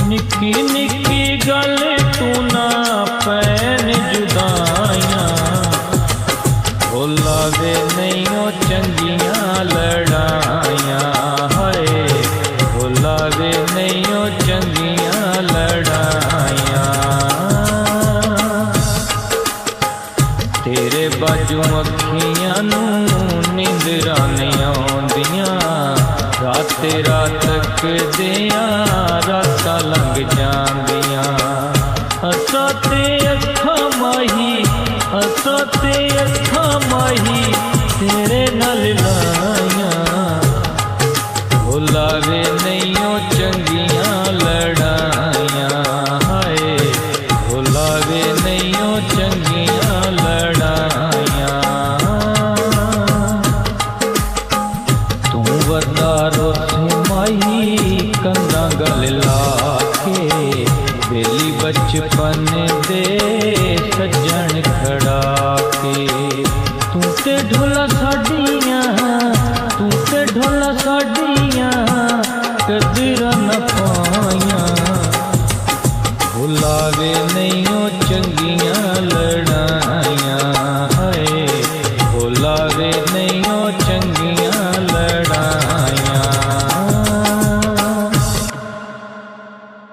निक्की निक्की गल तू ना पैन जुदाइयां, भुला दे नहीं ओ चंगियां लड़ाइयां, हाय भुला दे नहीं ओ चंगियां लड़ाइयां। तेरे बाजू अखियां नू नींदरां नहीं आउंदियां, रात रात तक दियां रातां लंघ जांदियां। असां ते अखां माही, असां ते अखां माही तेरे नाल लाइयां, भुलावे नहीं ओ चंगियां लड़ाइयां, हाय भुलावे नहीं ओ चंगियां लड़ाइयां। तू वरदारो माही कंधा गल लाके, बेली बचपन दे सज्जन खड़ा के, तू ते ढोला